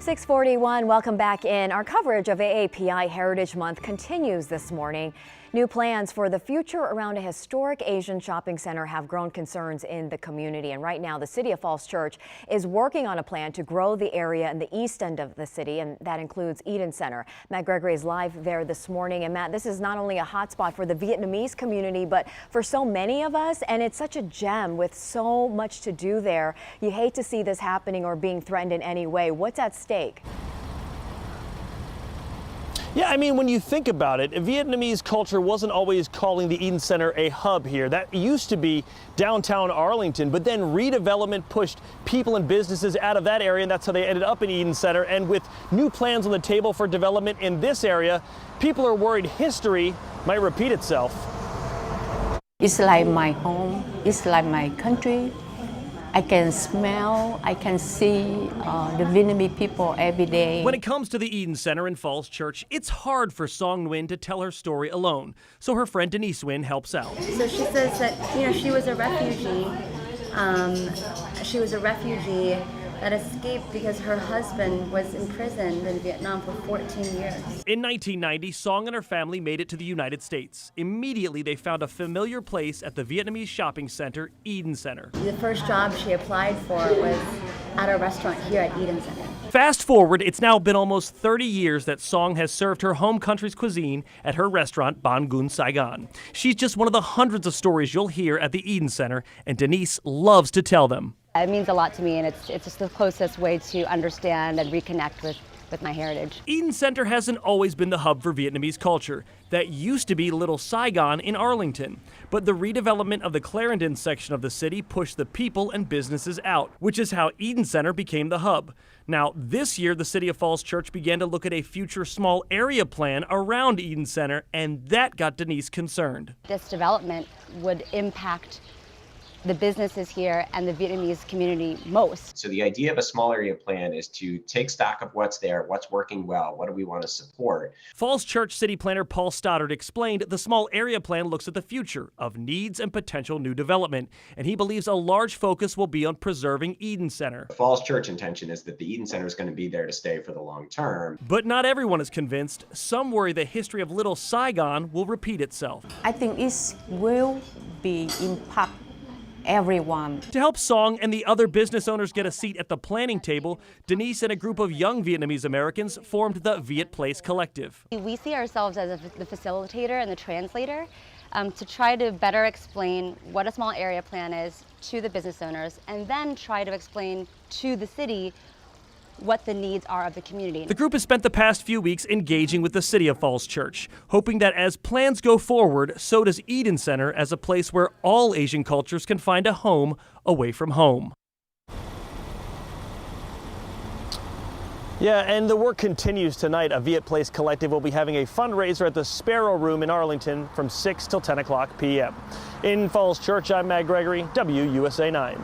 6:41, welcome back in. Our coverage of AAPI Heritage Month continues this morning. New plans for the future around a historic Asian shopping center have grown concerns in the community. And right now, the City of Falls Church is working on a plan to grow the area in the east end of the city, and that includes Eden Center. Matt Gregory is live there this morning. And Matt, this is not only a hotspot for the Vietnamese community, but for so many of us, and it's such a gem with so much to do there. You hate to see this happening or being threatened in any way. What's at stake? Yeah, I mean, when you think about it, Vietnamese culture wasn't always calling the Eden Center a hub here. That used to be downtown Arlington, but then redevelopment pushed people and businesses out of that area, and that's how they ended up in Eden Center. And with new plans on the table for development in this area, people are worried history might repeat itself. It's like my home, it's like my country. I can smell, I can see the Vietnamese people every day. When it comes to the Eden Center in Falls Church, it's hard for Song Nguyen to tell her story alone. So her friend Denise Nguyen helps out. So she says that, she was a refugee. That escaped because her husband was imprisoned in Vietnam for 14 years. In 1990, Song and her family made it to the United States. Immediately, they found a familiar place at the Vietnamese shopping center, Eden Center. The first job she applied for was at a restaurant here at Eden Center. Fast forward, it's now been almost 30 years that Song has served her home country's cuisine at her restaurant, Banh Cuon Saigon. She's just one of the hundreds of stories you'll hear at the Eden Center, and Denise loves to tell them. It means a lot to me, and it's just the closest way to understand and reconnect with my heritage. Eden Center hasn't always been the hub for Vietnamese culture. That used to be Little Saigon in Arlington. But the redevelopment of the Clarendon section of the city pushed the people and businesses out, which is how Eden Center became the hub. Now, this year, the City of Falls Church began to look at a future small area plan around Eden Center, and that got Denise concerned. This development would impact the businesses here and the Vietnamese community most. So the idea of a small area plan is to take stock of what's there, what's working well, what do we want to support. Falls Church City Planner Paul Stoddard explained the small area plan looks at the future of needs and potential new development, and he believes a large focus will be on preserving Eden Center. The Falls Church intention is that the Eden Center is going to be there to stay for the long term. But not everyone is convinced. Some worry the history of Little Saigon will repeat itself. I think it will be impact everyone. To help Song and the other business owners get a seat at the planning table, Denise and a group of young Vietnamese Americans formed the Viet Place Collective. We see ourselves as the facilitator and the translator to try to better explain what a small area plan is to the business owners, and then try to explain to the city what the needs are of the community. The group has spent the past few weeks engaging with the City of Falls Church, hoping that as plans go forward, so does Eden Center as a place where all Asian cultures can find a home away from home. Yeah, and the work continues tonight. A Viet Place Collective will be having a fundraiser at the Sparrow Room in Arlington from 6 till 10 o'clock p.m. In Falls Church, I'm Matt Gregory, WUSA 9.